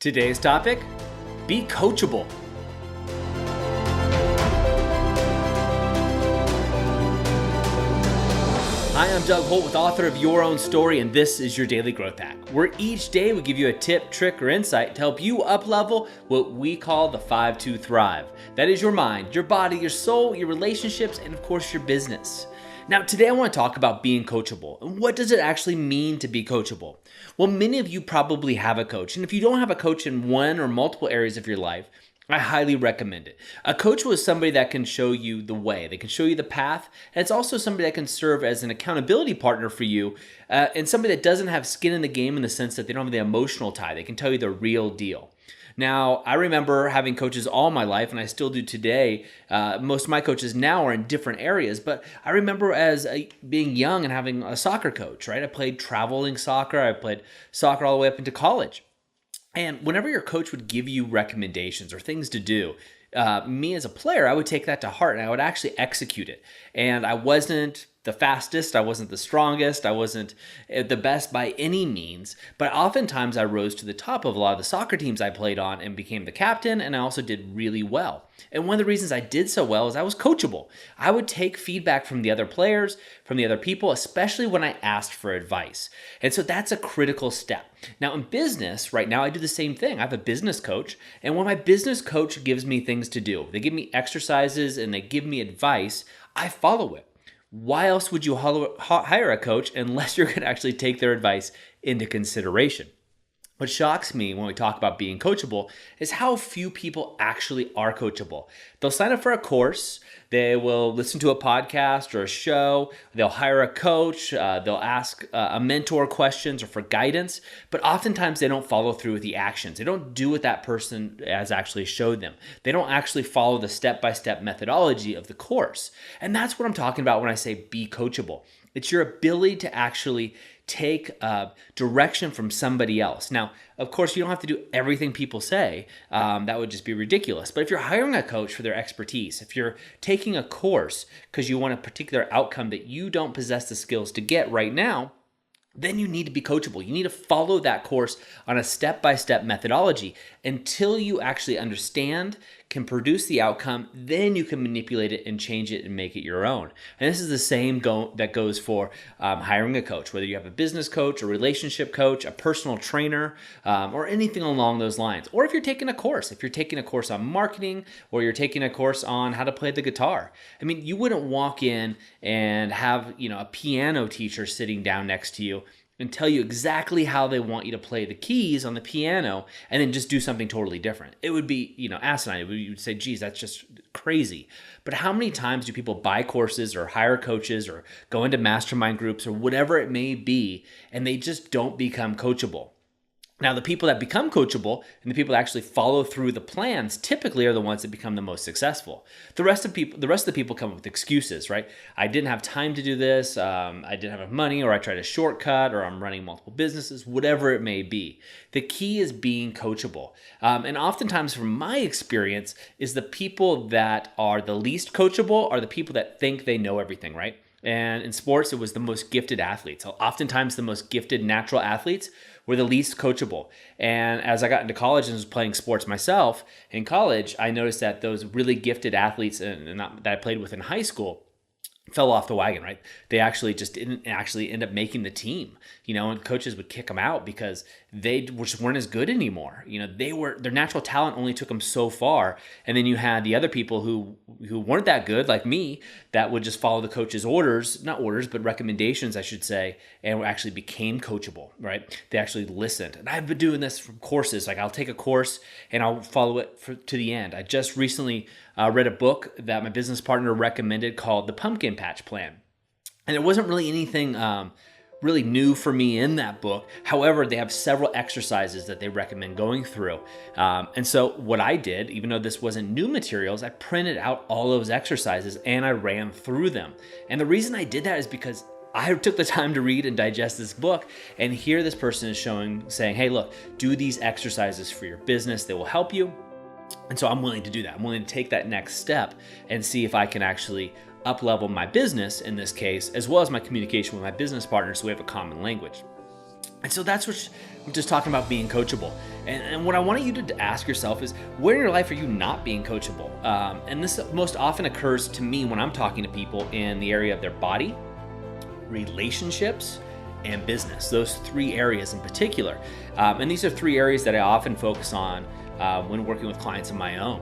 Today's topic, be coachable. Hi, I'm Doug Holt, with author of Your Own Story, and this is your Daily Growth Hack, where each day we give you a tip, trick, or insight to help you up-level what we call the 5 to Thrive. That is your mind, your body, your soul, your relationships, and of course your business. Now, today I want to talk about being coachable. And what does it actually mean to be coachable? Well, many of you probably have a coach. And if you don't have a coach in one or multiple areas of your life, I highly recommend it. A coach was somebody that can show you the way. They can show you the path. And it's also somebody that can serve as an accountability partner for you, and somebody that doesn't have skin in the game in the sense that they don't have the emotional tie. They can tell you the real deal. Now, I remember having coaches all my life, and I still do today. Most of my coaches now are in different areas, but I remember being young and having a soccer coach, right? I played traveling soccer. I played soccer all the way up into college. And whenever your coach would give you recommendations or things to do, me as a player, I would take that to heart and I would actually execute it. And I wasn't the fastest, I wasn't the strongest, I wasn't the best by any means, but oftentimes I rose to the top of a lot of the soccer teams I played on and became the captain, and I also did really well. And one of the reasons I did so well is I was coachable. I would take feedback from the other players, from the other people, especially when I asked for advice. And so that's a critical step. Now in business, right now I do the same thing. I have a business coach, and when my business coach gives me things to do, they give me exercises and they give me advice, I follow it. Why else would you hire a coach unless you're going to actually take their advice into consideration? What shocks me when we talk about being coachable is how few people actually are coachable. They'll sign up for a course, they will listen to a podcast or a show, they'll hire a coach, they'll ask a mentor questions or for guidance, but oftentimes they don't follow through with the actions. They don't do what that person has actually showed them. They don't actually follow the step-by-step methodology of the course. And that's what I'm talking about when I say be coachable. It's your ability to actually take direction from somebody else. Now, of course, you don't have to do everything people say. That would just be ridiculous. But if you're hiring a coach for their expertise, if you're taking a course because you want a particular outcome that you don't possess the skills to get right now, then you need to be coachable. You need to follow that course on a step-by-step methodology until you actually understand, can produce the outcome, then you can manipulate it and change it and make it your own. And this is the same that goes for hiring a coach, whether you have a business coach, a relationship coach, a personal trainer, or anything along those lines. Or if you're taking a course on marketing, or you're taking a course on how to play the guitar. I mean, you wouldn't walk in and have, a piano teacher sitting down next to you and tell you exactly how they want you to play the keys on the piano and then just do something totally different. It would be, asinine. You would say, geez, that's just crazy. But how many times do people buy courses or hire coaches or go into mastermind groups or whatever it may be, and they just don't become coachable? Now, the people that become coachable and the people that actually follow through the plans typically are the ones that become the most successful. The rest of the people come up with excuses, right? I didn't have time to do this. I didn't have enough money, or I tried a shortcut, or I'm running multiple businesses, whatever it may be. The key is being coachable. And oftentimes, from my experience, is the people that are the least coachable are the people that think they know everything, right? And in sports, it was the most gifted athletes. Oftentimes, the most gifted natural athletes were the least coachable. And as I got into college and was playing sports myself in college, I noticed that those really gifted athletes that I played with in high school fell off the wagon, right? They actually just didn't actually end up making the team, and coaches would kick them out because they just weren't as good anymore. Their natural talent only took them so far. And then you had the other people who weren't that good, like me, that would just follow the coach's not orders, but recommendations, I should say, and actually became coachable, right? They actually listened. And I've been doing this from courses. Like I'll take a course and I'll follow it to the end. I just recently read a book that my business partner recommended called The Pumpkin Patch Plan. And there wasn't really anything really new for me in that book. However, they have several exercises that they recommend going through. And so what I did, even though this wasn't new materials, I printed out all those exercises and I ran through them. And the reason I did that is because I took the time to read and digest this book, and here this person is saying, hey, look, do these exercises for your business. They will help you. And so I'm willing to do that. I'm willing to take that next step and see if I can actually up-level my business in this case, as well as my communication with my business partners so we have a common language. And so that's what I'm just talking about, being coachable. And what I want you to ask yourself is, where in your life are you not being coachable? And this most often occurs to me when I'm talking to people in the area of their body, relationships, and business. Those three areas in particular. And these are three areas that I often focus on when working with clients of my own.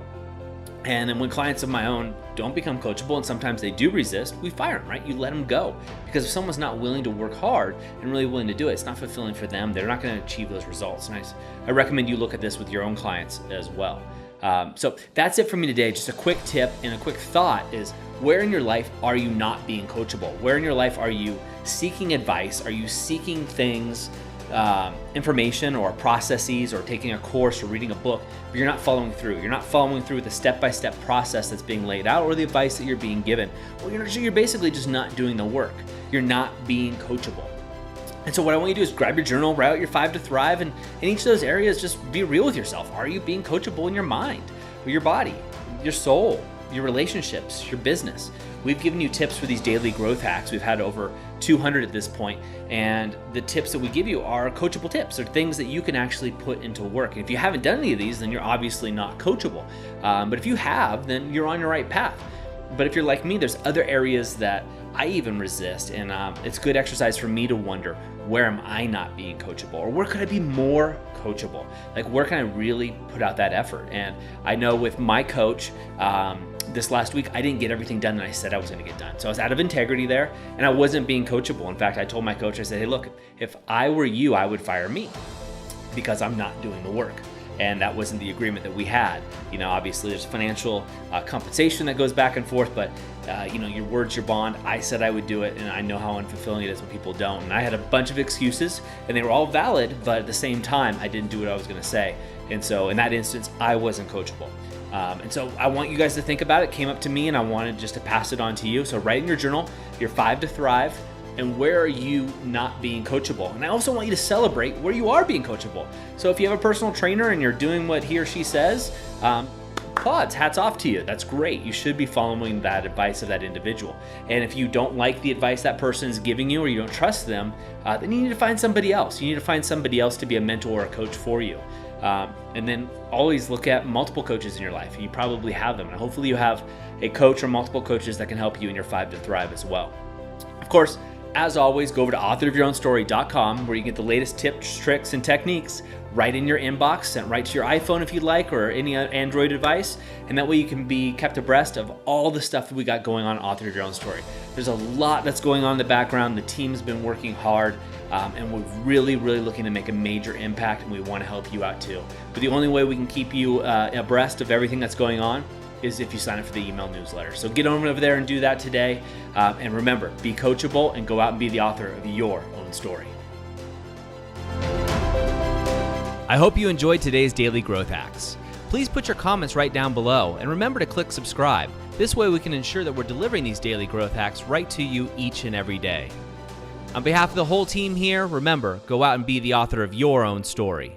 And then when clients of my own don't become coachable, and sometimes they do resist, we fire them, right? You let them go. Because if someone's not willing to work hard and really willing to do it, it's not fulfilling for them. They're not going to achieve those results. And I recommend you look at this with your own clients as well. So that's it for me today. Just a quick tip and a quick thought is, where in your life are you not being coachable? Where in your life are you seeking advice? Are you seeking things, information or processes, or taking a course or reading a book, but you're not following through? You're not following through with the step-by-step process that's being laid out or the advice that you're being given. Well, you're basically just not doing the work. You're not being coachable. And so what I want you to do is grab your journal, write out your 5 to thrive, and in each of those areas, just be real with yourself. Are you being coachable in your mind, or your body, your soul, your relationships, your business? We've given you tips for these daily growth hacks. We've had over 200 at this point, and the tips that we give you are coachable tips. They're things that you can actually put into work. And if you haven't done any of these, then you're obviously not coachable. But if you have, then you're on your right path. But if you're like me, there's other areas that I even resist, and it's good exercise for me to wonder, where am I not being coachable? Or where could I be more coachable? Like, where can I really put out that effort? And I know with my coach, this last week, I didn't get everything done that I said I was going to get done. So I was out of integrity there, and I wasn't being coachable. In fact, I told my coach, I said, hey, look, if I were you, I would fire me because I'm not doing the work. And that wasn't the agreement that we had. You know, obviously there's financial compensation that goes back and forth, but your word's your bond. I said I would do it, and I know how unfulfilling it is when people don't. And I had a bunch of excuses, and they were all valid, but at the same time, I didn't do what I was going to say. And so in that instance, I wasn't coachable. And so I want you guys to think about it. It came up to me, and I wanted just to pass it on to you. So write in your journal your 5 to thrive, and where are you not being coachable? And I also want you to celebrate where you are being coachable. So if you have a personal trainer and you're doing what he or she says, applause, hats off to you. That's great. You should be following that advice of that individual. And if you don't like the advice that person is giving you, or you don't trust them, then you need to find somebody else. You need to find somebody else to be a mentor or a coach for you. And then always look at multiple coaches in your life. You probably have them. And hopefully you have a coach or multiple coaches that can help you in your 5 to thrive as well. Of course, as always, go over to authorofyourownstory.com, where you get the latest tips, tricks, and techniques right in your inbox, sent right to your iPhone if you'd like, or any Android device. And that way you can be kept abreast of all the stuff that we got going on Author of Your Own Story. There's a lot that's going on in the background. The team's been working hard, and we're really, really looking to make a major impact, and we want to help you out too. But the only way we can keep you abreast of everything that's going on is if you sign up for the email newsletter. So get over there and do that today. And remember, be coachable and go out and be the author of your own story. I hope you enjoyed today's Daily Growth Hacks. Please put your comments right down below, and remember to click subscribe. This way we can ensure that we're delivering these daily growth hacks right to you each and every day. On behalf of the whole team here, remember, go out and be the author of your own story.